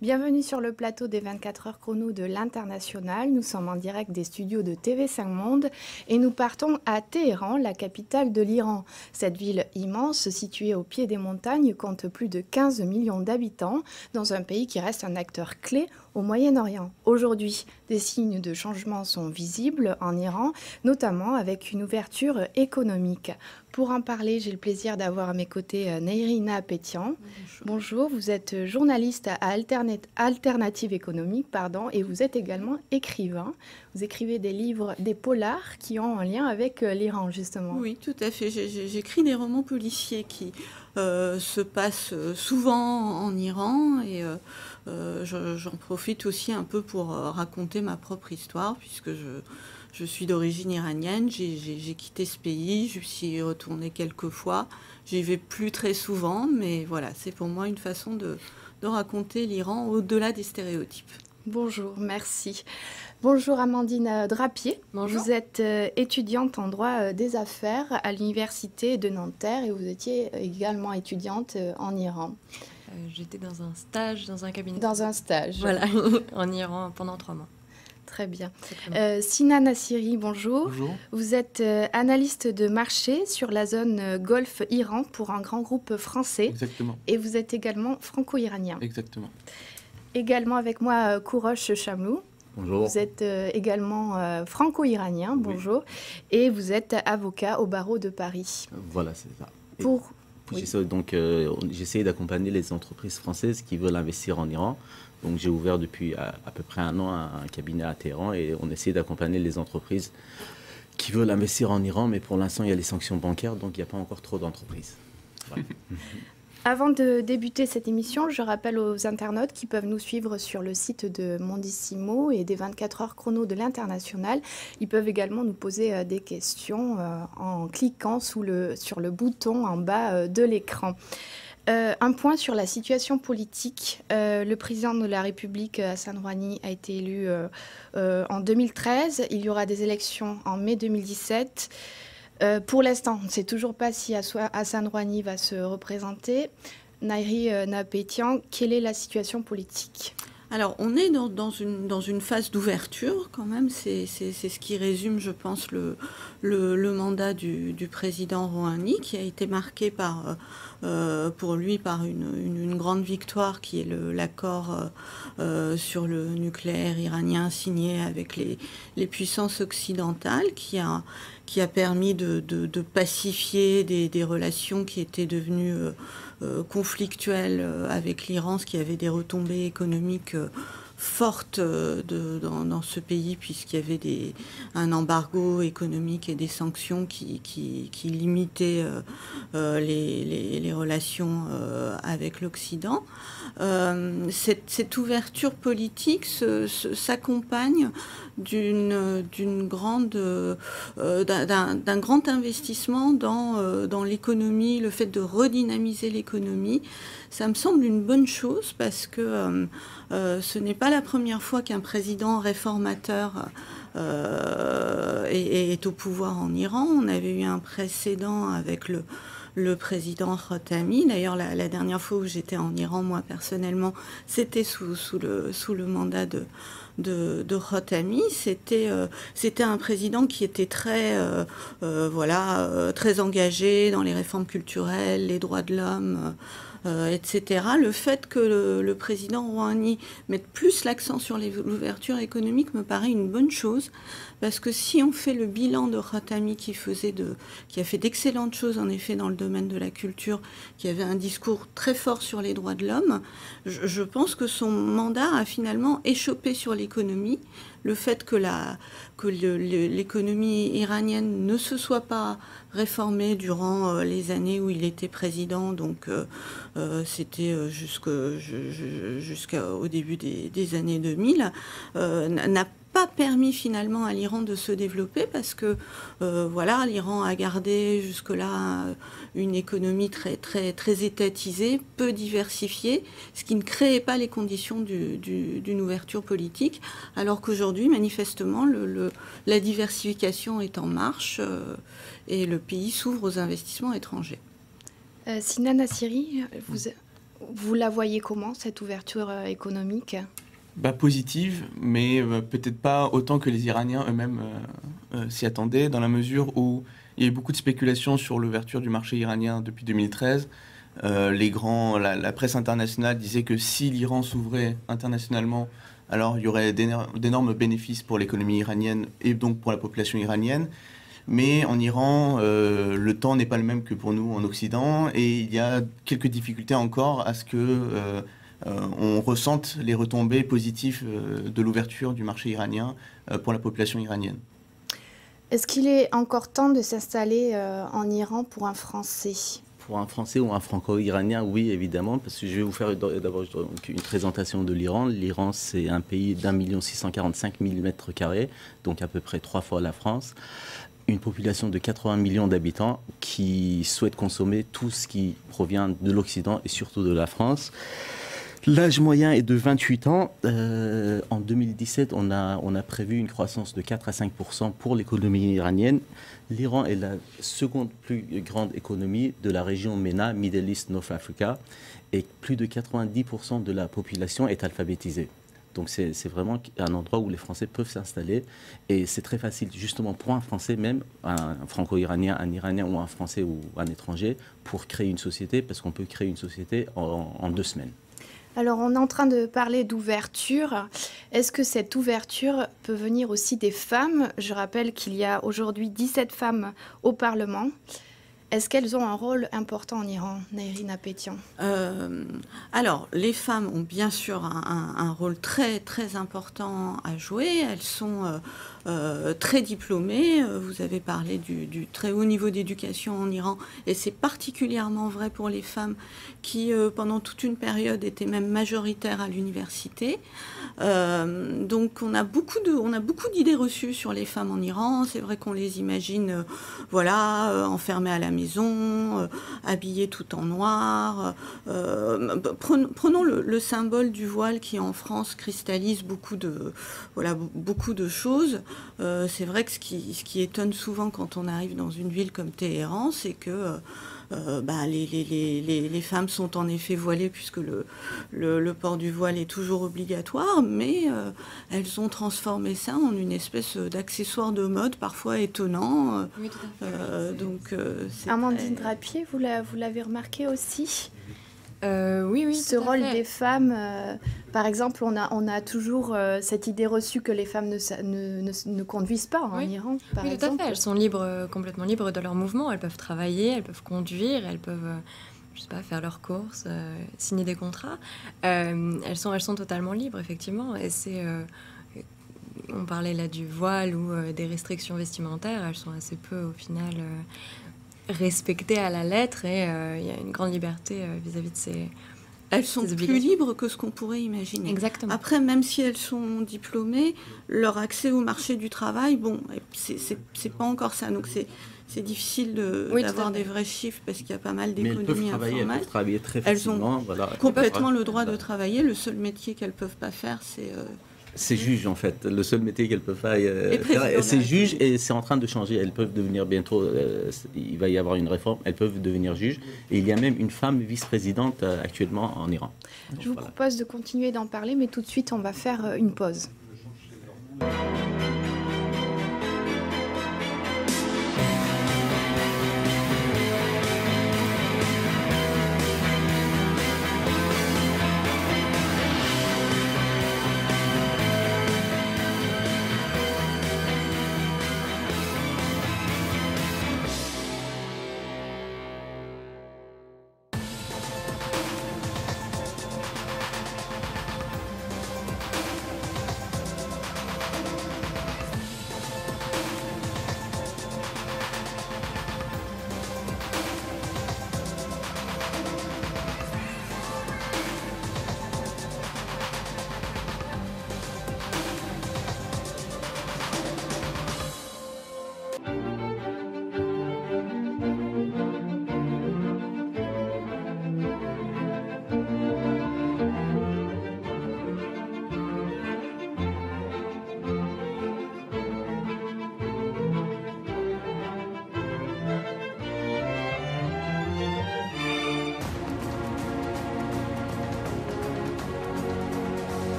Bienvenue sur le plateau des 24 heures chrono de l'International. Nous sommes en direct des studios de TV5 Monde et nous partons à Téhéran, la capitale de l'Iran. Cette ville immense, située au pied des montagnes, compte plus de 15 millions d'habitants dans un pays qui reste un acteur clé au Moyen-Orient. Aujourd'hui, des signes de changement sont visibles en Iran, notamment avec une ouverture économique. Pour en parler, j'ai le plaisir d'avoir à mes côtés Nahiri Nahapetian. Bonjour, vous êtes journaliste à Alternative économique, et vous êtes également écrivain. Vous écrivez des livres, des polars qui ont un lien avec l'Iran, justement. Oui, tout à fait. J'écris des romans policiers qui se passent souvent en Iran et j'en profite aussi un peu pour raconter ma propre histoire puisque je suis d'origine iranienne. J'ai quitté ce pays, je suis y retournée quelques fois. J'y vais plus très souvent, mais voilà, c'est pour moi une façon de raconter l'Iran au-delà des stéréotypes. Bonjour, merci. Bonjour Amandine Drapier. Bonjour. Vous êtes étudiante en droit des affaires à l'université de Nanterre et vous étiez également étudiante en Iran. J'étais dans un stage, dans un cabinet. Dans un stage. Voilà, en Iran pendant 3 mois. Très bien. Sina Nassiri, bonjour. Bonjour. Vous êtes analyste de marché sur la zone Golfe-Iran pour un grand groupe français. Exactement. Et vous êtes également franco-iranien. Exactement. Également avec moi, Kourosh Chamlou. Bonjour. Vous êtes également franco-iranien, bonjour. Oui. Et vous êtes avocat au barreau de Paris. Voilà, c'est ça. Oui. J'essaie d'accompagner les entreprises françaises qui veulent investir en Iran. Donc j'ai ouvert depuis à peu près un an un cabinet à Téhéran et on essaie d'accompagner les entreprises qui veulent investir en Iran, mais pour l'instant il y a les sanctions bancaires, donc il n'y a pas encore trop d'entreprises. Voilà. Avant de débuter cette émission, je rappelle aux internautes qui peuvent nous suivre sur le site de Mondissimo et des 24 heures chrono de l'International. Ils peuvent également nous poser des questions en cliquant sur le bouton en bas de l'écran. Un point sur la situation politique. Le président de la République, Hassan Rouhani, a été élu en 2013. Il y aura des élections en mai 2017. Pour l'instant, on ne sait toujours pas si Hassan Rouhani va se représenter. Nahiri Nahapetian, quelle est la situation politique ? Alors, on est dans une phase d'ouverture quand même. C'est ce qui résume, je pense, le mandat du président Rouhani, qui a été marqué pour lui par une grande victoire qui est l'accord sur le nucléaire iranien signé avec les puissances occidentales, qui a permis de pacifier des relations qui étaient devenues conflictuelles avec l'Iran, ce qui avait des retombées économiques fortes dans ce pays, puisqu'il y avait un embargo économique et des sanctions qui limitaient les relations avec l'Occident. Cette ouverture politique s'accompagne d'un grand investissement dans l'économie, le fait de redynamiser l'économie. Ça me semble une bonne chose parce que ce n'est pas la première fois qu'un président réformateur est au pouvoir en Iran. On avait eu un précédent avec le président Khatami. D'ailleurs, la dernière fois où j'étais en Iran, moi personnellement, c'était sous le mandat de Khatami. C'était un président qui était très engagé dans les réformes culturelles, les droits de l'homme, etc. Le fait que le président Rouhani mette plus l'accent sur l'ouverture économique me paraît une bonne chose, parce que si on fait le bilan de Khatami qui a fait d'excellentes choses en effet dans le domaine de la culture, qui avait un discours très fort sur les droits de l'homme, je pense que son mandat a finalement échoppé sur l'économie. Le fait que l'économie iranienne ne se soit pas réformée durant les années où il était président, donc c'était jusqu'au début des années 2000, n'a pas permis finalement à l'Iran de se développer parce que l'Iran a gardé jusque-là une économie très, très, très étatisée, peu diversifiée, ce qui ne créait pas les conditions d'une ouverture politique, alors qu'aujourd'hui, manifestement, la diversification est en marche et le pays s'ouvre aux investissements étrangers. Sina Nassiri, Vous la voyez comment, cette ouverture économique ? Positive, mais peut-être pas autant que les Iraniens eux-mêmes s'y attendaient, dans la mesure où il y a eu beaucoup de spéculations sur l'ouverture du marché iranien depuis 2013. La presse internationale disait que si l'Iran s'ouvrait internationalement, alors il y aurait d'énormes bénéfices pour l'économie iranienne et donc pour la population iranienne. Mais en Iran, le temps n'est pas le même que pour nous en Occident, et il y a quelques difficultés encore à ce que on ressente les retombées positives de l'ouverture du marché iranien pour la population iranienne. Est-ce qu'il est encore temps de s'installer en Iran pour un Français ? Pour un Français ou un Franco-Iranien, oui, évidemment, parce que je vais vous faire d'abord une présentation de l'Iran. L'Iran, c'est un pays d'1 645 000 m², donc à peu près 3 fois la France. Une population de 80 millions d'habitants qui souhaitent consommer tout ce qui provient de l'Occident et surtout de la France. L'âge moyen est de 28 ans. En 2017, on a prévu une croissance de 4 à 5% pour l'économie iranienne. L'Iran est la seconde plus grande économie de la région MENA, Middle East, North Africa, et plus de 90% de la population est alphabétisée. Donc c'est vraiment un endroit où les Français peuvent s'installer, et c'est très facile justement pour un Français, même un Franco-Iranien, un Iranien ou un Français ou un étranger, pour créer une société, parce qu'on peut créer une société en 2 semaines. Alors, on est en train de parler d'ouverture. Est-ce que cette ouverture peut venir aussi des femmes ? Je rappelle qu'il y a aujourd'hui 17 femmes au Parlement. Est-ce qu'elles ont un rôle important en Iran, Nairine Apetian ? Alors, les femmes ont bien sûr un rôle très, très important à jouer. Elles sont très diplômées. Vous avez parlé du très haut niveau d'éducation en Iran, et c'est particulièrement vrai pour les femmes qui, pendant toute une période, étaient même majoritaires à l'université. Donc, on a beaucoup d'idées reçues sur les femmes en Iran. C'est vrai qu'on les imagine, enfermées à la maison, habillées tout en noir. Prenons le symbole du voile qui, en France, cristallise beaucoup de choses. C'est vrai que ce qui étonne souvent quand on arrive dans une ville comme Téhéran, c'est que les femmes sont en effet voilées, puisque le port du voile est toujours obligatoire, mais elles ont transformé ça en une espèce d'accessoire de mode parfois étonnant. Oui, tout à fait. Amandine Drapier, vous l'avez remarqué aussi ? Oui. Ce rôle des femmes, par exemple, on a toujours cette idée reçue que les femmes ne conduisent pas en Iran, par exemple. Tout à fait. Elles sont complètement libres de leur mouvement. Elles peuvent travailler, elles peuvent conduire, elles peuvent, faire leurs courses, signer des contrats. Elles sont totalement libres, effectivement. Et on parlait là du voile ou des restrictions vestimentaires. Elles sont assez peu, au final, respectées à la lettre, et il y a une grande liberté vis-à-vis de ces... Elles sont plus libres que ce qu'on pourrait imaginer. Exactement. Après, même si elles sont diplômées, leur accès au marché du travail, c'est pas encore ça. Donc c'est difficile d'avoir des vrais chiffres, parce qu'il y a pas mal d'économies informelles. Elles peuvent travailler très facilement. Elles ont complètement le droit de travailler. Le seul métier qu'elles peuvent pas faire, c'est juge, en fait. Le seul métier qu'elles peuvent faire, c'est juge, et c'est en train de changer. Elles peuvent devenir bientôt, il va y avoir une réforme, elles peuvent devenir juges. Et il y a même une femme vice-présidente actuellement en Iran. Donc, je vous propose de continuer d'en parler, mais tout de suite, on va faire une pause.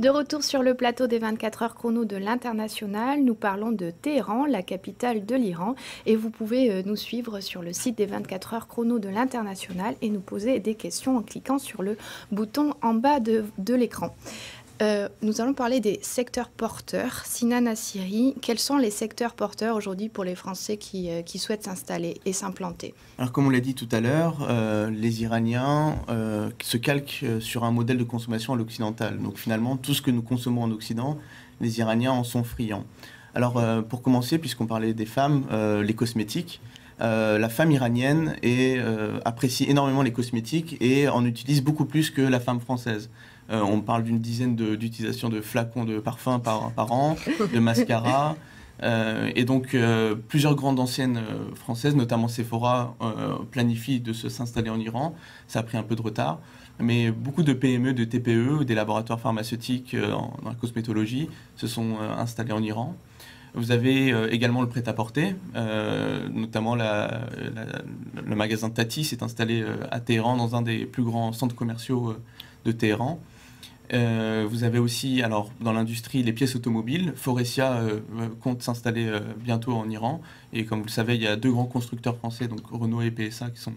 De retour sur le plateau des 24 heures chrono de l'International, nous parlons de Téhéran, la capitale de l'Iran. Et vous pouvez nous suivre sur le site des 24 heures chrono de l'International et nous poser des questions en cliquant sur le bouton en bas de l'écran. Nous allons parler des secteurs porteurs. Sina Nassiri, quels sont les secteurs porteurs aujourd'hui pour les Français qui souhaitent s'installer et s'implanter? Alors, comme on l'a dit tout à l'heure, les Iraniens se calquent sur un modèle de consommation à l'occidental. Donc finalement, tout ce que nous consommons en Occident, les Iraniens en sont friands. Alors, pour commencer, puisqu'on parlait des femmes, les cosmétiques, la femme iranienne apprécie énormément les cosmétiques et en utilise beaucoup plus que la femme française. On parle d'une dizaine d'utilisations de flacons de parfum par an, de mascara. Et donc, plusieurs grandes anciennes françaises, notamment Sephora, planifient de s'installer en Iran. Ça a pris un peu de retard. Mais beaucoup de PME, de TPE, des laboratoires pharmaceutiques dans la cosmétologie se sont installés en Iran. Vous avez également le prêt-à-porter, notamment le magasin Tati s'est installé à Téhéran, dans un des plus grands centres commerciaux de Téhéran. Vous avez aussi, alors, dans l'industrie, les pièces automobiles. Forestia compte s'installer bientôt en Iran. Et comme vous le savez, il y a 2 grands constructeurs français, donc Renault et PSA, qui sont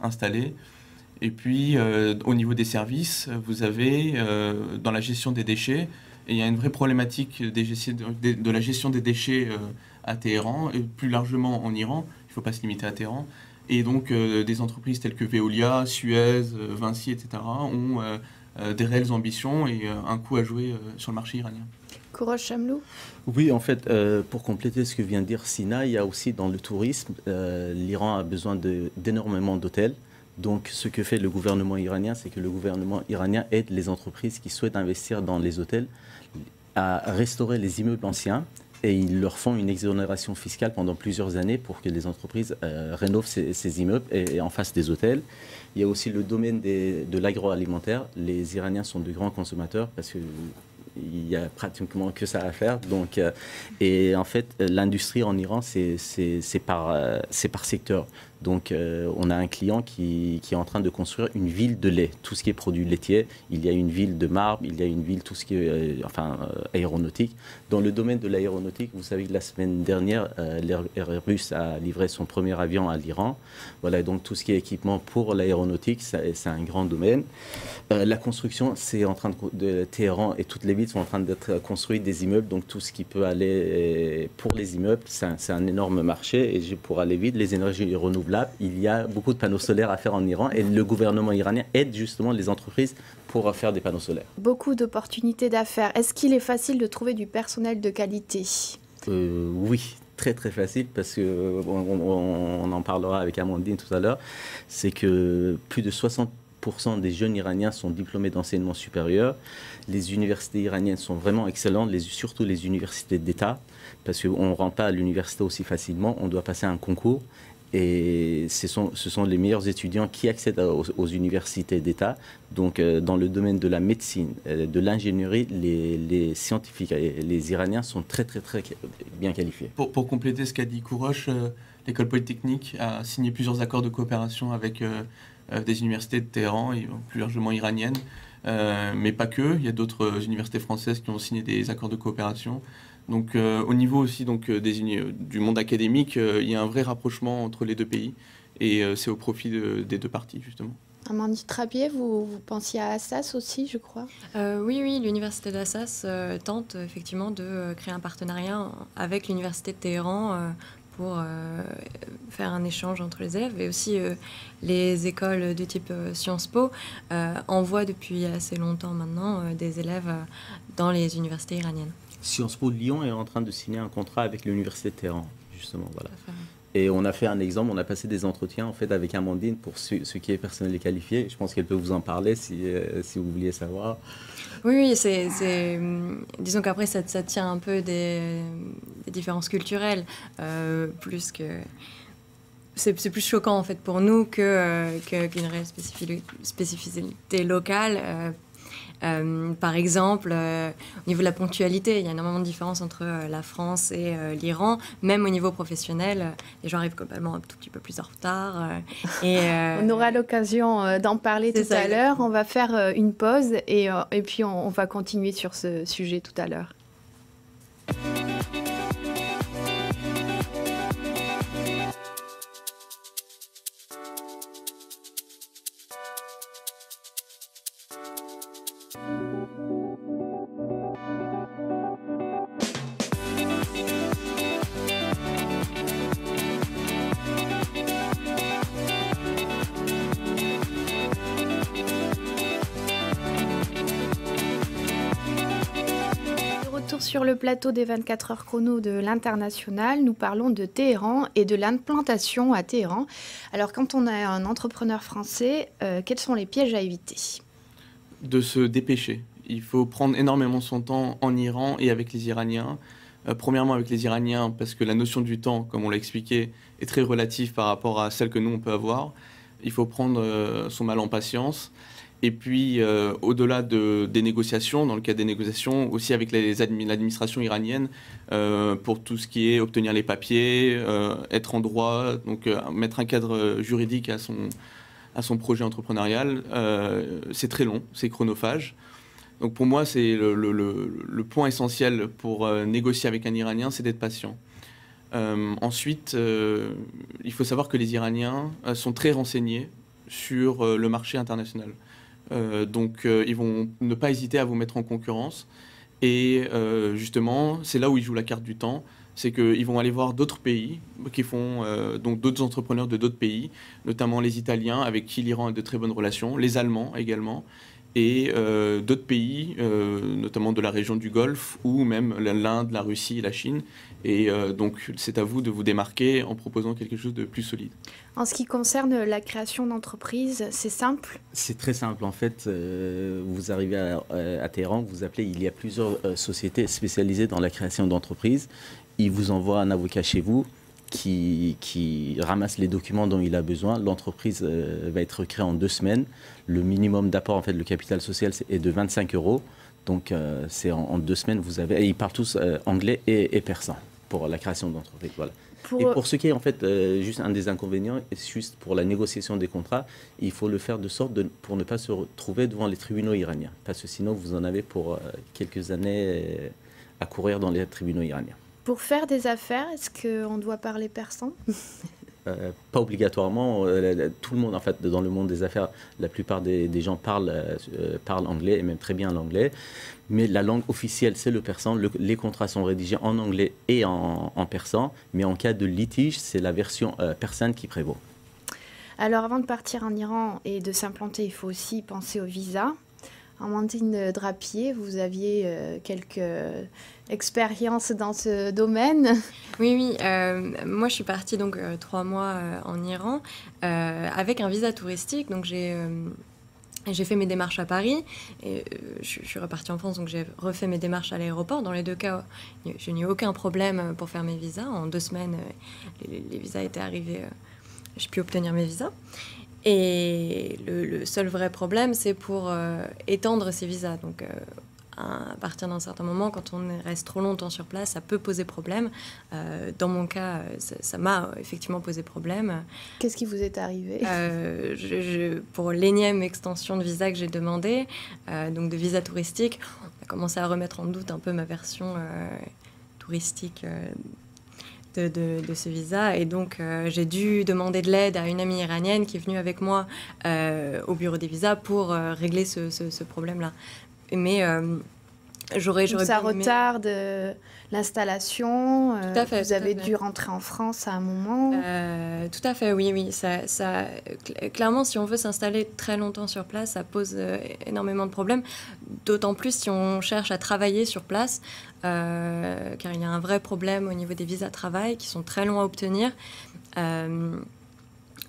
installés. Et puis, au niveau des services, vous avez, dans la gestion des déchets, et il y a une vraie problématique de la gestion des déchets à Téhéran, et plus largement en Iran. Il ne faut pas se limiter à Téhéran. Et donc, des entreprises telles que Veolia, Suez, Vinci, etc. ont des réelles ambitions et un coup à jouer sur le marché iranien. Kourosh Chamlou? Oui, en fait, pour compléter ce que vient de dire Sina, il y a aussi dans le tourisme, l'Iran a besoin d'énormément d'hôtels. Donc, ce que fait le gouvernement iranien, c'est que le gouvernement iranien aide les entreprises qui souhaitent investir dans les hôtels à restaurer les immeubles anciens et ils leur font une exonération fiscale pendant plusieurs années pour que les entreprises rénovent ces immeubles et en fassent des hôtels. Il y a aussi le domaine de l'agroalimentaire. Les Iraniens sont de grands consommateurs parce que il n'y a pratiquement que ça à faire. Donc, et en fait, l'industrie en Iran, c'est par secteur. Donc, on a un client qui est en train de construire une ville de lait, tout ce qui est produits laitiers. Il y a une ville de marbre, il y a une ville, tout ce qui est aéronautique. Dans le domaine de l'aéronautique, vous savez que la semaine dernière, l'Airbus a livré son premier avion à l'Iran. Voilà, donc tout ce qui est équipement pour l'aéronautique, c'est un grand domaine. La construction, c'est en train de Téhéran et toutes les villes sont en train d'être construites des immeubles. Donc, tout ce qui peut aller pour les immeubles, c'est un énorme marché. Et pour aller vite, les énergies renouvelables, il y a beaucoup de panneaux solaires à faire en Iran et le gouvernement iranien aide justement les entreprises pour faire des panneaux solaires. Beaucoup d'opportunités d'affaires. Est-ce qu'il est facile de trouver du personnel de qualité? Oui, très très facile parce que on en parlera avec Amandine tout à l'heure. C'est que plus de 60% des jeunes Iraniens sont diplômés d'enseignement supérieur. Les universités iraniennes sont vraiment excellentes, surtout les universités d'État, parce qu'on ne rentre pas à l'université aussi facilement, on doit passer un concours. Et ce sont les meilleurs étudiants qui accèdent aux universités d'État. Donc, dans le domaine de la médecine, de l'ingénierie, les scientifiques, les Iraniens sont très, très, très bien qualifiés. Pour compléter ce qu'a dit Kourosh, l'école polytechnique a signé plusieurs accords de coopération avec des universités de Téhéran et plus largement iraniennes, mais pas que. Il y a d'autres universités françaises qui ont signé des accords de coopération. Donc, au niveau aussi du monde académique, il y a un vrai rapprochement entre les 2 pays et c'est au profit des 2 parties, justement. Amandine Trapier, vous pensiez à Assas aussi, je crois? Oui, l'université d'Assas tente effectivement de créer un partenariat avec l'université de Téhéran pour faire un échange entre les élèves. Et aussi, les écoles de type Sciences Po envoient depuis assez longtemps maintenant des élèves dans les universités iraniennes. Sciences Po Lyon est en train de signer un contrat avec l'université de Téhéran, justement. Voilà. Et on a fait un exemple, on a passé des entretiens en fait avec Amandine pour ce qui est personnel qualifié. Je pense qu'elle peut vous en parler si vous vouliez savoir. Oui, disons qu'après ça tient un peu des différences culturelles, plus que c'est plus choquant en fait pour nous qu'une réelle spécificité locale. Par exemple, au niveau de la ponctualité, il y a énormément de différences entre la France et l'Iran. Même au niveau professionnel, les gens arrivent globalement un tout petit peu plus en retard. On aura l'occasion d'en parler tout à l'heure. On va faire une pause et puis on va continuer sur ce sujet tout à l'heure. Sur le plateau des 24 heures chrono de l'International, nous parlons de Téhéran et de l'implantation à Téhéran. Alors, quand on est un entrepreneur français, quels sont les pièges à éviter? De se dépêcher. Il faut prendre énormément son temps en Iran et avec les Iraniens. Premièrement avec les Iraniens, parce que la notion du temps, comme on l'a expliqué, est très relative par rapport à celle que nous, on peut avoir. Il faut prendre son mal en patience. Et puis, au-delà des négociations, dans le cadre des négociations, aussi avec l'administration iranienne, pour tout ce qui est obtenir les papiers, être en droit, donc mettre un cadre juridique à son projet entrepreneurial, c'est très long, c'est chronophage. Donc pour moi, c'est le point essentiel pour négocier avec un Iranien, c'est d'être patient. Ensuite, il faut savoir que les Iraniens sont très renseignés sur le marché international. Donc ils vont ne pas hésiter à vous mettre en concurrence. Et justement, c'est là où ils jouent la carte du temps. C'est qu'ils vont aller voir d'autres pays qui font, donc d'autres entrepreneurs de d'autres pays, notamment les Italiens avec qui l'Iran a de très bonnes relations, les Allemands également, et d'autres pays, notamment de la région du Golfe, ou même l'Inde, la Russie et la Chine. Et donc, c'est à vous de vous démarquer en proposant quelque chose de plus solide. En ce qui concerne la création d'entreprises, c'est simple? C'est très simple. En fait, vous arrivez à Téhéran, vous appelez, il y a plusieurs sociétés spécialisées dans la création d'entreprises. Ils vous envoient un avocat chez vous qui ramasse les documents dont il a besoin. L'entreprise va être créée en 2 semaines. Le minimum d'apport, en fait, le capital social est de 25 €. Donc, c'est en 2 semaines, vous avez... Et ils parlent tous anglais et persan pour la création d'entreprise. Voilà. Et pour ce qui est, en fait, juste un des inconvénients, juste pour la négociation des contrats, il faut le faire de sorte pour ne pas se retrouver devant les tribunaux iraniens. Parce que sinon, vous en avez pour quelques années à courir dans les tribunaux iraniens. Pour faire des affaires, est-ce qu'on doit parler persan? Pas obligatoirement. Tout le monde, en fait, dans le monde des affaires, la plupart des gens parlent anglais, et même très bien l'anglais. Mais la langue officielle, c'est le persan. Les contrats sont rédigés en anglais et en persan. Mais en cas de litige, c'est la version persane qui prévaut. Alors, avant de partir en Iran et de s'implanter, il faut aussi penser au visa. Amandine Drapier, vous aviez quelques expériences dans ce domaine. Oui. Moi, je suis partie donc 3 mois en Iran avec un visa touristique. Donc, j'ai fait mes démarches à Paris et je suis repartie en France. Donc, j'ai refait mes démarches à l'aéroport. Dans les 2 cas, je n'ai eu aucun problème pour faire mes visas. En 2 semaines, les visas étaient arrivés. J'ai pu obtenir mes visas. Et le seul vrai problème, c'est pour étendre ces visas. Donc, à partir d'un certain moment, quand on reste trop longtemps sur place, ça peut poser problème. Dans mon cas, ça m'a effectivement posé problème. Qu'est-ce qui vous est arrivé? Pour l'énième extension de visa que j'ai demandé, donc de visa touristique, on a commencé à remettre en doute un peu ma version touristique de ce visa. Et donc, j'ai dû demander de l'aide à une amie iranienne qui est venue avec moi au bureau des visas pour régler ce problème-là. Mais j'aurais ça retarde l'installation. Tout à fait. Vous avez dû rentrer en France à un moment. Tout à fait, oui. Clairement, si on veut s'installer très longtemps sur place, ça pose énormément de problèmes. D'autant plus si on cherche à travailler sur place, car il y a un vrai problème au niveau des visas de travail qui sont très longs à obtenir.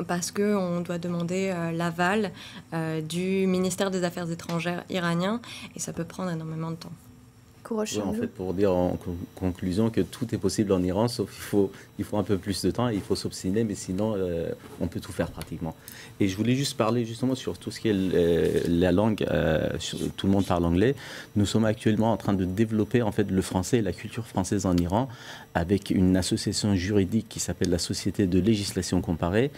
Parce qu'on doit demander l'aval du ministère des Affaires étrangères iranien et ça peut prendre énormément de temps. Oui, en fait, pour dire en conclusion que tout est possible en Iran, sauf il faut un peu plus de temps et il faut s'obstiner, mais sinon, on peut tout faire pratiquement. Et je voulais juste parler justement sur tout ce qui est la langue. Tout le monde parle anglais. Nous sommes actuellement en train de développer en fait le français et la culture française en Iran avec une association juridique qui s'appelle la Société de législation comparée.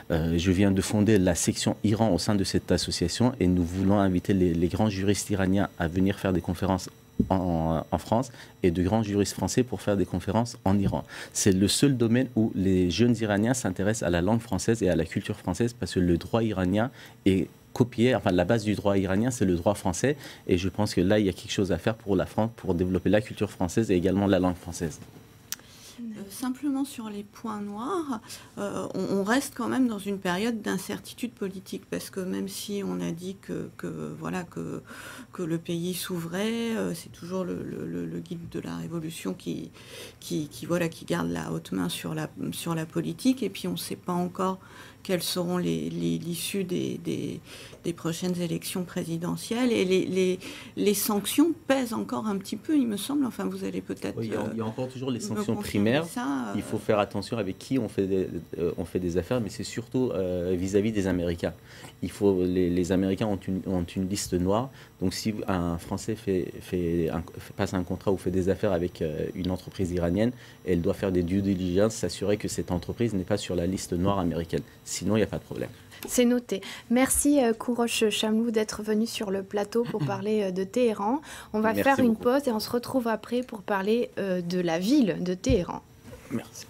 Je viens de fonder la section Iran au sein de cette association et nous voulons inviter les grands juristes iraniens à venir faire des conférences en France et de grands juristes français pour faire des conférences en Iran. C'est le seul domaine où les jeunes Iraniens s'intéressent à la langue française et à la culture française parce que le droit iranien est copié, enfin la base du droit iranien c'est le droit français et je pense que là il y a quelque chose à faire pour la France pour développer la culture française et également la langue française. Simplement sur les points noirs, on reste quand même dans une période d'incertitude politique parce que même si on a dit que le pays s'ouvrait, c'est toujours le guide de la révolution qui garde la haute main sur la politique et puis on ne sait pas encore quelles seront l'issue des prochaines élections présidentielles. Et les sanctions pèsent encore un petit peu, il me semble. Enfin, vous allez peut-être... Oui, il y a encore toujours les sanctions primaires. Il faut faire attention avec qui on fait des affaires, mais c'est surtout vis-à-vis des Américains. Les Américains ont une liste noire. Donc, si un Français passe un contrat ou fait des affaires avec une entreprise iranienne, elle doit faire des due diligence, s'assurer que cette entreprise n'est pas sur la liste noire américaine. Sinon, il n'y a pas de problème. C'est noté. Merci Kourosh Chamlou d'être venu sur le plateau pour parler de Téhéran. On va faire une pause et on se retrouve après pour parler de la ville de Téhéran. Merci.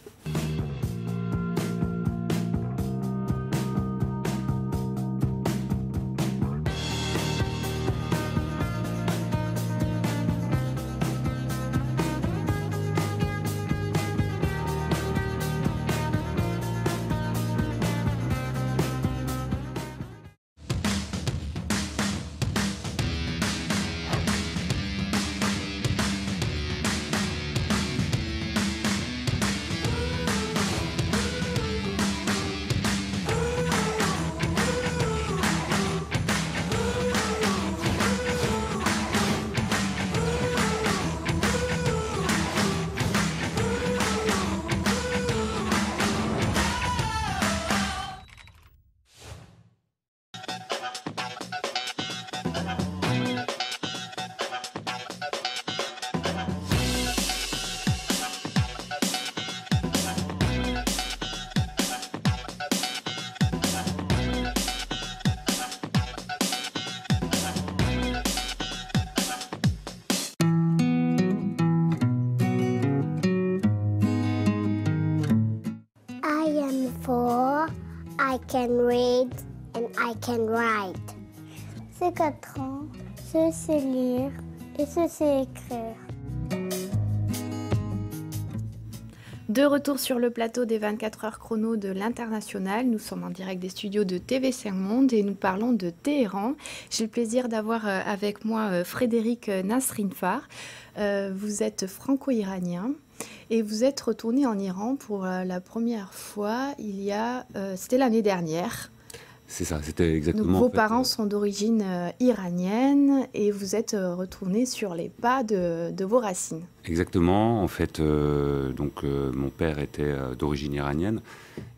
I can read and I can write. C'est 4 ans, je sais lire et je sais écrire. De retour sur le plateau des 24 heures chrono de l'International, nous sommes en direct des studios de TV5 Monde et nous parlons de Téhéran. J'ai le plaisir d'avoir avec moi Frédéric Nasrinfar. Vous êtes franco-iranien et vous êtes retourné en Iran pour la première fois c'était l'année dernière. C'est ça, c'était exactement... Donc, vos parents sont d'origine iranienne et vous êtes retourné sur les pas de vos racines. Exactement, en fait, mon père était d'origine iranienne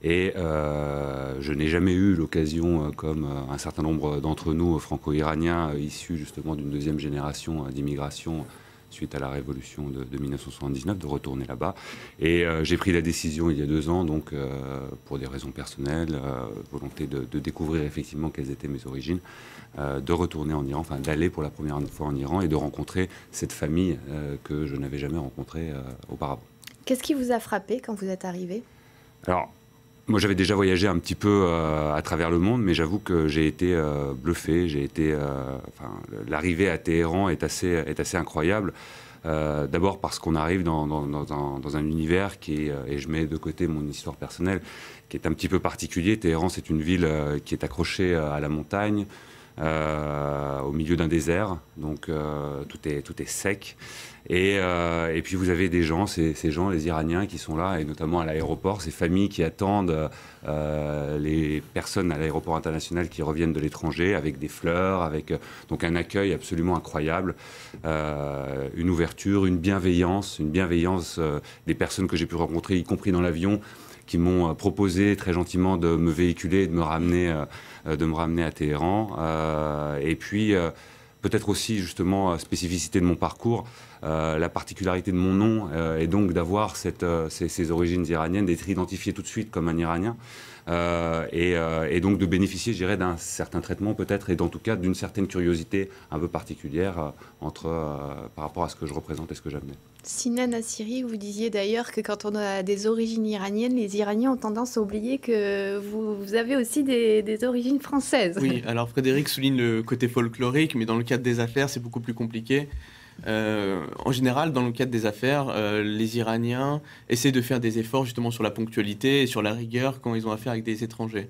et je n'ai jamais eu l'occasion, comme un certain nombre d'entre nous franco-iraniens, issus justement d'une deuxième génération d'immigration suite à la révolution de 1979, de retourner là-bas. Et j'ai pris la décision il y a 2 ans, donc pour des raisons personnelles, volonté de découvrir effectivement quelles étaient mes origines, de retourner en Iran, enfin d'aller pour la première fois en Iran et de rencontrer cette famille que je n'avais jamais rencontrée auparavant. Qu'est-ce qui vous a frappé quand vous êtes arrivé ? Alors, moi, j'avais déjà voyagé un petit peu à travers le monde, mais j'avoue que j'ai été bluffé. L'arrivée à Téhéran est assez incroyable. D'abord parce qu'on arrive dans un univers qui est, et je mets de côté mon histoire personnelle, qui est un petit peu particulier. Téhéran, c'est une ville qui est accrochée à la montagne, au milieu d'un désert, donc tout est sec. Et puis vous avez des gens, ces gens, les Iraniens qui sont là, et notamment à l'aéroport, ces familles qui attendent les personnes à l'aéroport international qui reviennent de l'étranger avec des fleurs, avec donc un accueil absolument incroyable, une ouverture, une bienveillance des personnes que j'ai pu rencontrer, y compris dans l'avion, qui m'ont proposé très gentiment de me véhiculer et de me ramener à Téhéran. Et puis peut-être aussi justement spécificité de mon parcours, la particularité de mon nom et donc d'avoir ces origines iraniennes, d'être identifié tout de suite comme un Iranien et donc de bénéficier, je dirais, d'un certain traitement peut-être et en tout cas d'une certaine curiosité un peu particulière par rapport à ce que je représente et ce que j'amenais. Sinan Assiri, vous disiez d'ailleurs que quand on a des origines iraniennes, les Iraniens ont tendance à oublier que vous avez aussi des origines françaises. Oui, alors Frédéric souligne le côté folklorique, mais dans le cadre des affaires, c'est beaucoup plus compliqué. En général, dans le cadre des affaires, les Iraniens essaient de faire des efforts justement sur la ponctualité et sur la rigueur quand ils ont affaire avec des étrangers.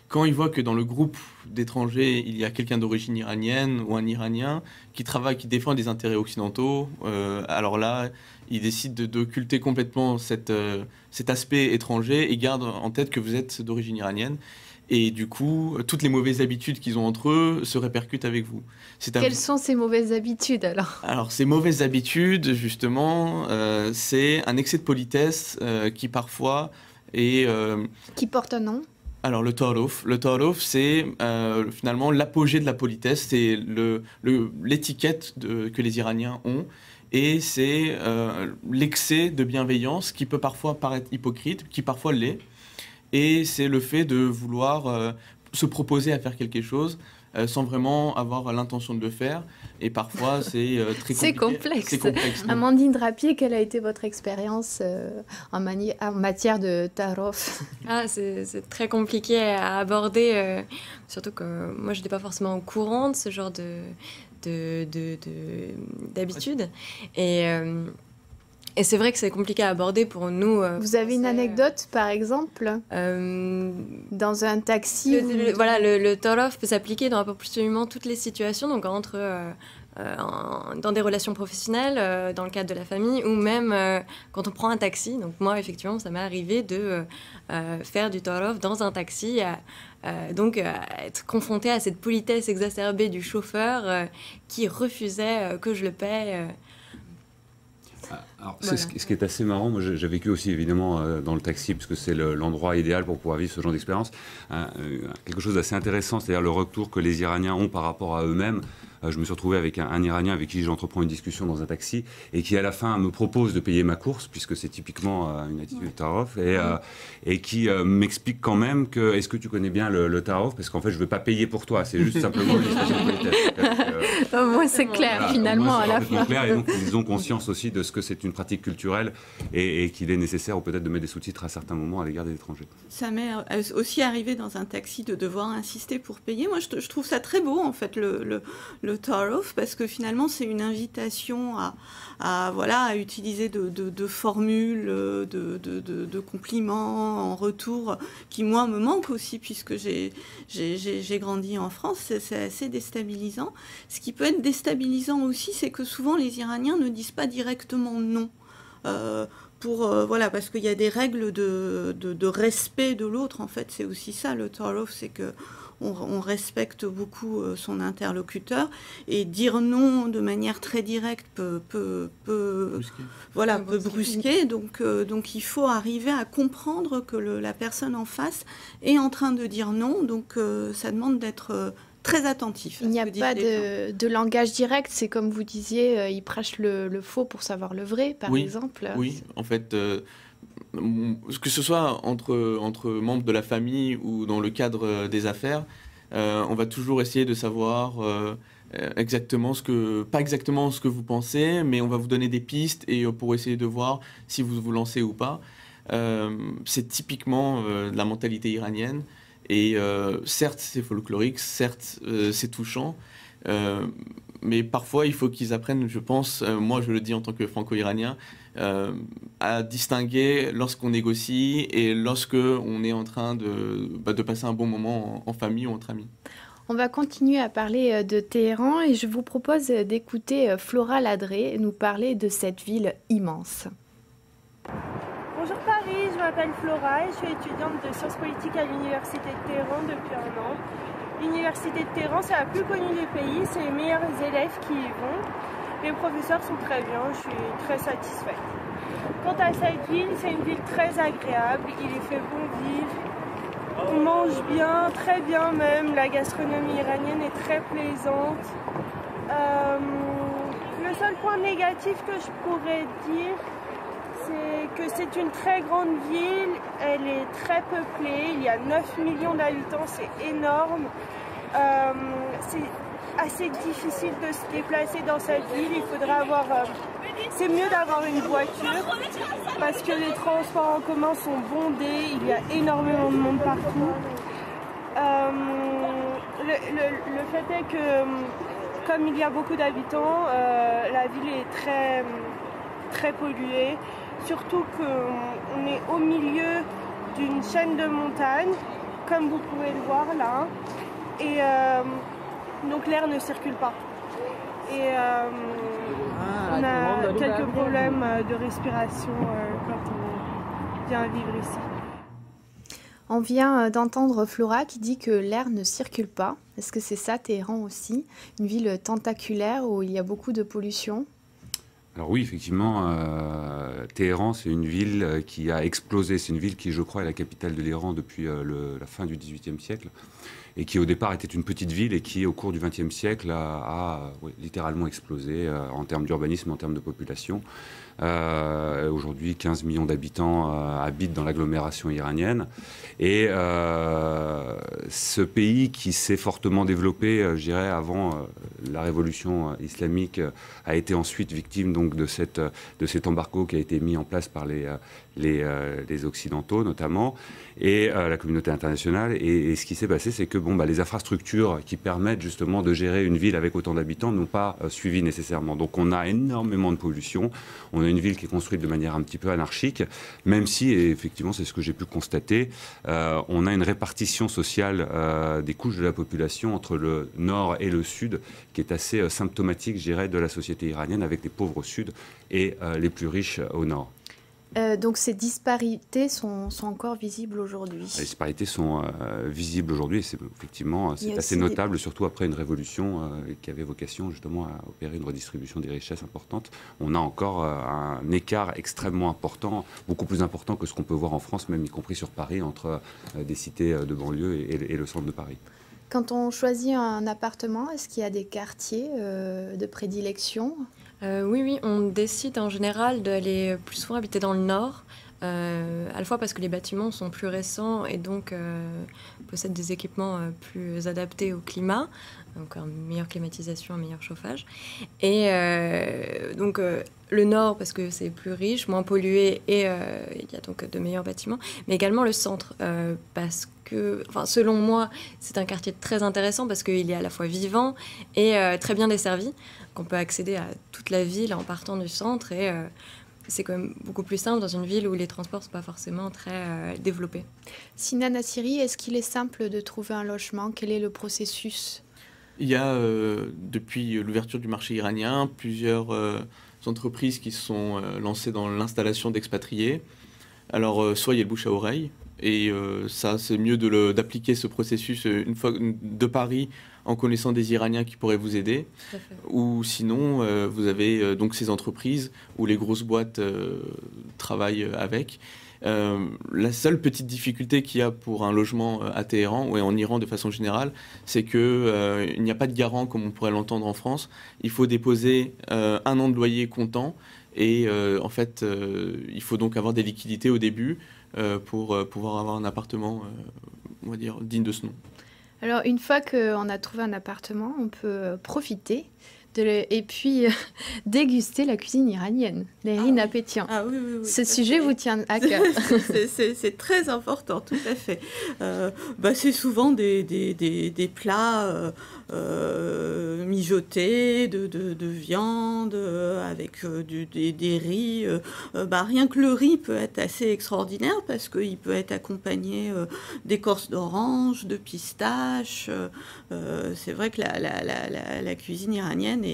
Quand ils voient que dans le groupe d'étrangers, il y a quelqu'un d'origine iranienne ou un Iranien qui travaille, qui défend des intérêts occidentaux, alors là, ils décident d'occulter complètement cet aspect étranger et gardent en tête que vous êtes d'origine iranienne. Et du coup, toutes les mauvaises habitudes qu'ils ont entre eux se répercutent avec vous. Quelles sont ces mauvaises habitudes alors ? Alors, ces mauvaises habitudes, justement, c'est un excès de politesse qui parfois est... Qui porte un nom ? Alors, le ta'aruf. Le ta'aruf, c'est finalement l'apogée de la politesse. C'est l'étiquette que les Iraniens ont. Et c'est l'excès de bienveillance qui peut parfois paraître hypocrite, qui parfois l'est. Et c'est le fait de vouloir se proposer à faire quelque chose sans vraiment avoir l'intention de le faire. Et parfois, c'est très compliqué. C'est complexe. Amandine Drapier, quelle a été votre expérience en matière de ta'aruf ? C'est très compliqué à aborder, surtout que moi, je n'étais pas forcément au courant de ce genre d'habitude. Et c'est vrai que c'est compliqué à aborder pour nous. Vous avez une anecdote, par exemple dans un taxi Le ta'aruf peut s'appliquer dans absolument toutes les situations, donc dans des relations professionnelles, dans le cadre de la famille, ou même quand on prend un taxi. Donc moi, effectivement, ça m'est arrivé de faire du ta'aruf dans un taxi, donc être confrontée à cette politesse exacerbée du chauffeur qui refusait que je le paie. Alors, voilà. Ce qui est assez marrant, moi j'ai vécu aussi évidemment dans le taxi, parce que c'est l'endroit idéal pour pouvoir vivre ce genre d'expérience. Quelque chose d'assez intéressant, c'est-à-dire le retour que les Iraniens ont par rapport à eux-mêmes. Je me suis retrouvé avec un Iranien avec qui j'entreprends une discussion dans un taxi et qui à la fin me propose de payer ma course, puisque c'est typiquement une attitude ta'aruf, et qui m'explique quand même que est-ce que tu connais bien le ta'aruf, parce qu'en fait je ne veux pas payer pour toi, c'est juste simplement une expression de politesse. Moi c'est clair, voilà, finalement à la fin. Clair, et donc ils ont conscience aussi de ce que c'est une pratique culturelle et qu'il est nécessaire ou peut-être de mettre des sous-titres à certains moments à l'égard des étrangers. Ça m'est aussi arrivé dans un taxi de devoir insister pour payer. Moi je trouve ça très beau en fait le ta'aruf, parce que finalement c'est une invitation à utiliser de formules, de compliments en retour qui moi me manquent aussi, puisque j'ai grandi en France. C'est assez déstabilisant. Ce qui peut être déstabilisant aussi, c'est que souvent les Iraniens ne disent pas directement non. Parce qu'il y a des règles de respect de l'autre. En fait, c'est aussi ça le ta'aruf, c'est que on respecte beaucoup son interlocuteur, et dire non de manière très directe peut brusquer. Donc il faut arriver à comprendre que la personne en face est en train de dire non. Donc ça demande d'être très attentif. Il n'y a pas de langage direct, c'est comme vous disiez, ils prêchent le faux pour savoir le vrai, par exemple. Oui, en fait, que ce soit entre membres de la famille ou dans le cadre des affaires, on va toujours essayer de savoir exactement pas exactement ce que vous pensez, mais on va vous donner des pistes et pour essayer de voir si vous vous lancez ou pas. C'est typiquement la mentalité iranienne. Et certes, c'est folklorique, certes, c'est touchant, mais parfois, il faut qu'ils apprennent, je pense, moi je le dis en tant que franco-iranien, à distinguer lorsqu'on négocie et lorsqu'on est en train de passer un bon moment en famille ou entre amis. On va continuer à parler de Téhéran et je vous propose d'écouter Flora Ladré nous parler de cette ville immense. Bonjour Paris, je m'appelle Flora et je suis étudiante de sciences politiques à l'Université de Téhéran depuis 1 an. L'Université de Téhéran, c'est la plus connue du pays, c'est les meilleurs élèves qui y vont. Les professeurs sont très bien, je suis très satisfaite. Quant à cette ville, c'est une ville très agréable, il y fait bon vivre. On mange bien, très bien même, la gastronomie iranienne est très plaisante. Le seul point négatif que je pourrais dire, c'est que c'est une très grande ville, elle est très peuplée, il y a 9 millions d'habitants, c'est énorme. C'est assez difficile de se déplacer dans cette ville, il faudrait avoir... c'est mieux d'avoir une voiture parce que les transports en commun sont bondés, il y a énormément de monde partout. Le fait est que comme il y a beaucoup d'habitants, la ville est très, très polluée, surtout qu'on est au milieu d'une chaîne de montagnes, comme vous pouvez le voir là, et donc l'air ne circule pas. Et on a quelques problèmes de respiration quand on vient vivre ici. On vient d'entendre Flora qui dit que l'air ne circule pas. Est-ce que c'est ça, Téhéran aussi? Une ville tentaculaire où il y a beaucoup de pollution? Alors oui, effectivement, Téhéran, c'est une ville qui a explosé. C'est une ville qui, je crois, est la capitale de l'Iran depuis la fin du XVIIIe siècle et qui, au départ, était une petite ville et qui, au cours du XXe siècle, a littéralement explosé en termes d'urbanisme, en termes de population. Aujourd'hui, 15 millions d'habitants habitent dans l'agglomération iranienne. Et ce pays qui s'est fortement développé, je dirais, avant la révolution islamique, a été ensuite victime donc, de cet embargo qui a été mis en place par les Occidentaux, notamment, et la communauté internationale. Et ce qui s'est passé, c'est que les infrastructures qui permettent justement de gérer une ville avec autant d'habitants n'ont pas suivi nécessairement. Donc on a énormément de pollution. On a une ville qui est construite de manière un petit peu anarchique, même si, et effectivement c'est ce que j'ai pu constater, on a une répartition sociale des couches de la population entre le nord et le sud qui est assez symptomatique, je dirais, de la société iranienne, avec les pauvres au sud et les plus riches au nord. Donc ces disparités sont encore visibles aujourd'hui. Les disparités sont visibles aujourd'hui et c'est assez notable, surtout après une révolution qui avait vocation justement à opérer une redistribution des richesses importante. On a encore un écart extrêmement important, beaucoup plus important que ce qu'on peut voir en France, même y compris sur Paris, entre des cités de banlieue et le centre de Paris. Quand on choisit un appartement, est-ce qu'il y a des quartiers de prédilection ? Oui, on décide en général d'aller plus souvent habiter dans le nord, à la fois parce que les bâtiments sont plus récents et donc possèdent des équipements plus adaptés au climat, donc une meilleure climatisation, un meilleur chauffage. Et donc le nord parce que c'est plus riche, moins pollué et il y a donc de meilleurs bâtiments, mais également le centre parce que, selon moi, c'est un quartier très intéressant parce qu'il est à la fois vivant et très bien desservi. On peut accéder à toute la ville en partant du centre et c'est quand même beaucoup plus simple dans une ville où les transports ne sont pas forcément très développés. Sinan Assiri, est-ce qu'il est simple de trouver un logement? Quel est le processus? Il y a, depuis l'ouverture du marché iranien, plusieurs entreprises qui se sont lancées dans l'installation d'expatriés. Alors, soit il y a le bouche à oreille, et ça, c'est mieux d'appliquer ce processus une fois de Paris en connaissant des Iraniens qui pourraient vous aider. Ou sinon, vous avez donc ces entreprises où les grosses boîtes travaillent avec. La seule petite difficulté qu'il y a pour un logement à Téhéran et en Iran de façon générale, c'est qu'il n'y a pas de garant comme on pourrait l'entendre en France. Il faut déposer 1 an de loyer comptant et en fait, il faut donc avoir des liquidités au début pour pouvoir avoir un appartement, on va dire, digne de ce nom. Alors, une fois qu'on a trouvé un appartement, on peut profiter et puis déguster la cuisine iranienne, les riz pétiens. Ah oui, Ce sujet vous tient à cœur. C'est très important, tout à fait. C'est souvent des plats mijotés, de viande, avec des riz. Rien que le riz peut être assez extraordinaire parce qu'il peut être accompagné d'écorce d'orange, de pistaches. C'est vrai que la cuisine iranienne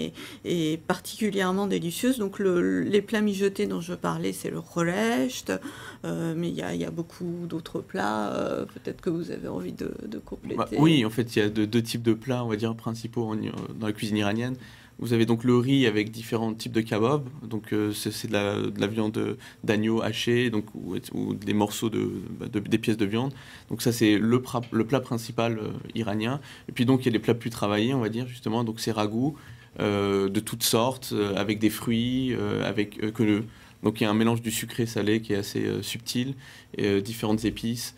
est particulièrement délicieuse. Donc les plats mijotés dont je parlais, c'est le khoresht, mais il y a beaucoup d'autres plats. Peut-être que vous avez envie de compléter. Oui, en fait, il y a deux types de plats, on va dire, principaux dans la cuisine iranienne. Vous avez donc le riz avec différents types de kebabs. Donc c'est de la viande d'agneau hachée, donc, ou des morceaux des pièces de viande. Donc ça, c'est le plat principal iranien. Et puis donc il y a des plats plus travaillés, on va dire, justement. Donc c'est ragoût de toutes sortes, avec des fruits, donc il y a un mélange du sucré salé qui est assez subtil, et différentes épices.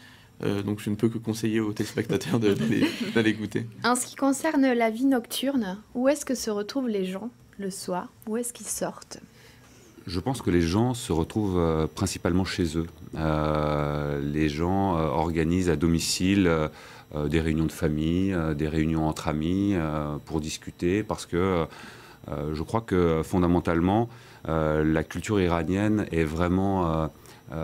Donc je ne peux que conseiller aux téléspectateurs d'aller goûter. En ce qui concerne la vie nocturne, où est-ce que se retrouvent les gens le soir? Où est-ce qu'ils sortent? Je pense que les gens se retrouvent principalement chez eux. Les gens organisent à domicile des réunions de famille, des réunions entre amis pour discuter, parce que je crois que fondamentalement, la culture iranienne est vraiment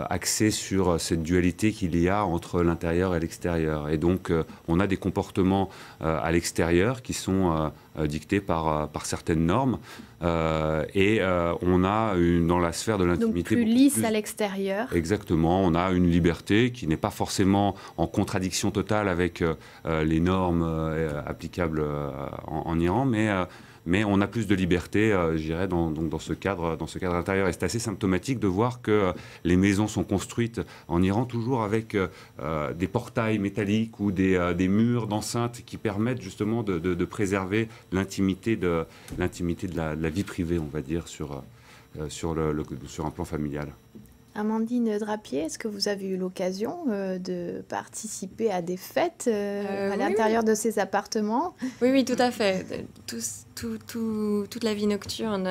axée sur cette dualité qu'il y a entre l'intérieur et l'extérieur. Et donc, on a des comportements à l'extérieur qui sont dictés par certaines normes. Et on a dans la sphère de l'intimité... Donc plus lisse à l'extérieur. Exactement. On a une liberté qui n'est pas forcément en contradiction totale avec les normes applicables en Iran, mais on a plus de liberté, je dirais, dans ce cadre intérieur. Et c'est assez symptomatique de voir que les maisons sont construites en Iran toujours avec des portails métalliques ou des murs d'enceinte qui permettent justement de préserver l'intimité de la vie privée, on va dire, sur un plan familial. Amandine Drapier, est-ce que vous avez eu l'occasion de participer à des fêtes à l'intérieur de ces appartements? Oui, tout à fait. Toute la vie nocturne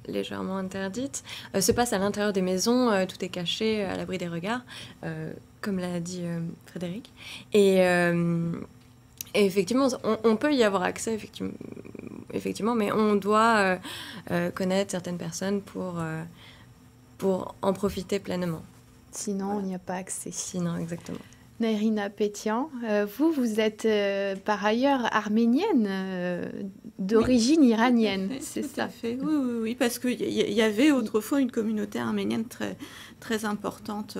légèrement interdite se passe à l'intérieur des maisons. Tout est caché, à l'abri des regards, comme l'a dit Frédéric. Et effectivement, on peut y avoir accès, effectivement, mais on doit connaître certaines personnes pour en profiter pleinement. Sinon, il n'y a pas accès. Sinon, exactement. Nairina Pétian, vous êtes par ailleurs arménienne, d'origine iranienne, c'est ça? Tout à fait. Oui, parce qu'il y avait autrefois une communauté arménienne très, très importante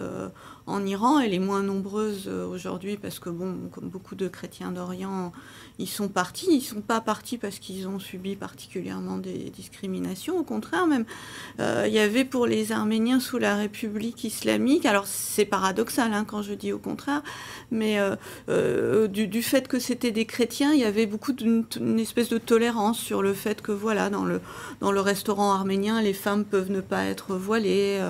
en Iran. Elle est moins nombreuse aujourd'hui parce que, comme beaucoup de chrétiens d'Orient, ils sont partis. Ils ne sont pas partis parce qu'ils ont subi particulièrement des discriminations. Au contraire, même, il y avait pour les Arméniens sous la République islamique, alors c'est paradoxal quand je dis au contraire, mais du fait que c'était des chrétiens, il y avait beaucoup d'une espèce de tolérance sur le fait que, voilà, dans le restaurant arménien, les femmes peuvent ne pas être voilées.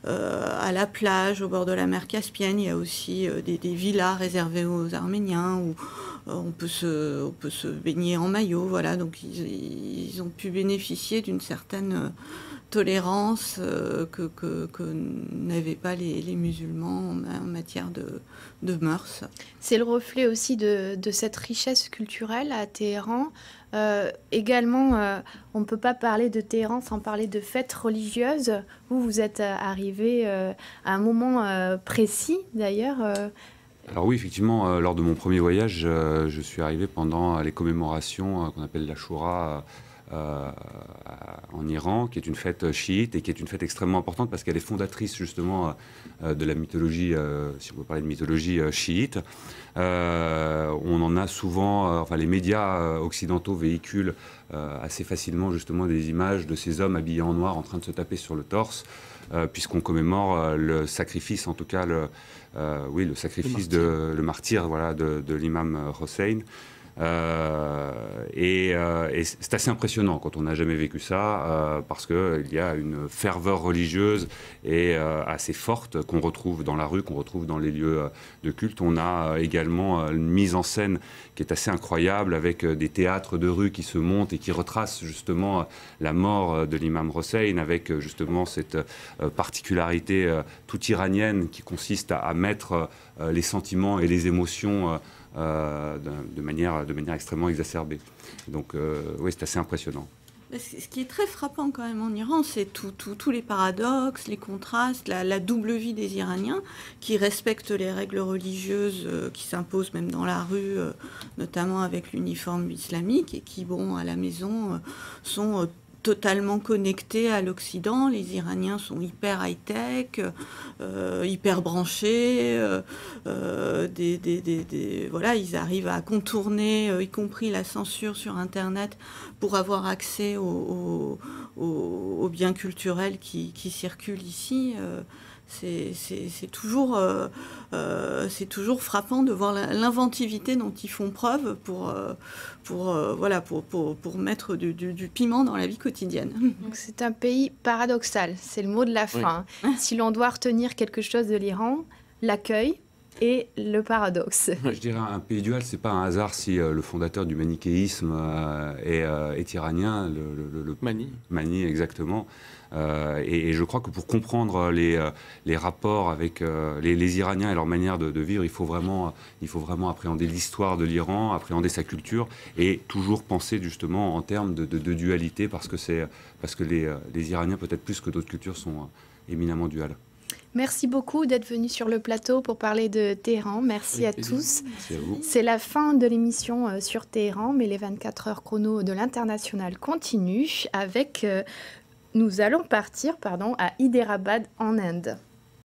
À la plage, au bord de la mer Caspienne, il y a aussi des villas réservées aux Arméniens où on peut se baigner en maillot. Voilà, donc ils ont pu bénéficier d'une certaine tolérance que n'avaient pas les musulmans en matière de mœurs. C'est le reflet aussi de cette richesse culturelle à Téhéran. Également, on ne peut pas parler de Téhéran sans parler de fêtes religieuses. Vous êtes arrivé à un moment précis, d'ailleurs. Alors oui, effectivement, lors de mon premier voyage, je suis arrivé pendant les commémorations qu'on appelle l'Ashura en Iran, qui est une fête chiite et qui est une fête extrêmement importante parce qu'elle est fondatrice justement de la mythologie, si on peut parler de mythologie chiite. On en a souvent, les médias occidentaux véhiculent assez facilement justement des images de ces hommes habillés en noir en train de se taper sur le torse, puisqu'on commémore le sacrifice, en tout cas le sacrifice le martyr voilà, de l'imam Hossein. Et c'est assez impressionnant quand on n'a jamais vécu ça, parce qu'il y a une ferveur religieuse et assez forte qu'on retrouve dans la rue, qu'on retrouve dans les lieux de culte. On a également une mise en scène qui est assez incroyable, avec des théâtres de rue qui se montent et qui retracent justement la mort de l'imam Hossein, avec justement cette particularité toute iranienne qui consiste à mettre les sentiments et les émotions de manière extrêmement exacerbée. Donc oui, c'est assez impressionnant. Ce qui est très frappant quand même en Iran, c'est tous les paradoxes, les contrastes, la double vie des Iraniens qui respectent les règles religieuses qui s'imposent même dans la rue, notamment avec l'uniforme islamique, et qui, bon, à la maison, sont totalement connectés à l'Occident. Les Iraniens sont hyper high-tech, hyper branchés. Voilà, ils arrivent à contourner, y compris la censure sur Internet, pour avoir accès aux biens culturels qui circulent ici. C'est toujours frappant de voir l'inventivité dont ils font preuve pour mettre du piment dans la vie quotidienne. Donc c'est un pays paradoxal, c'est le mot de la fin. Oui. Si l'on doit retenir quelque chose de l'Iran, l'accueil et le paradoxe. Je dirais un pays dual, c'est pas un hasard si le fondateur du manichéisme est iranien, le Mani, exactement. Et je crois que pour comprendre les rapports avec les Iraniens et leur manière de vivre, il faut vraiment appréhender l'histoire de l'Iran, appréhender sa culture et toujours penser justement en termes de dualité parce que les Iraniens, peut-être plus que d'autres cultures, sont éminemment duales. Merci beaucoup d'être venu sur le plateau pour parler de Téhéran. Merci à tous. Merci à vous. C'est la fin de l'émission sur Téhéran, mais les 24 heures chrono de l'International continuent avec... nous allons partir à Hyderabad en Inde.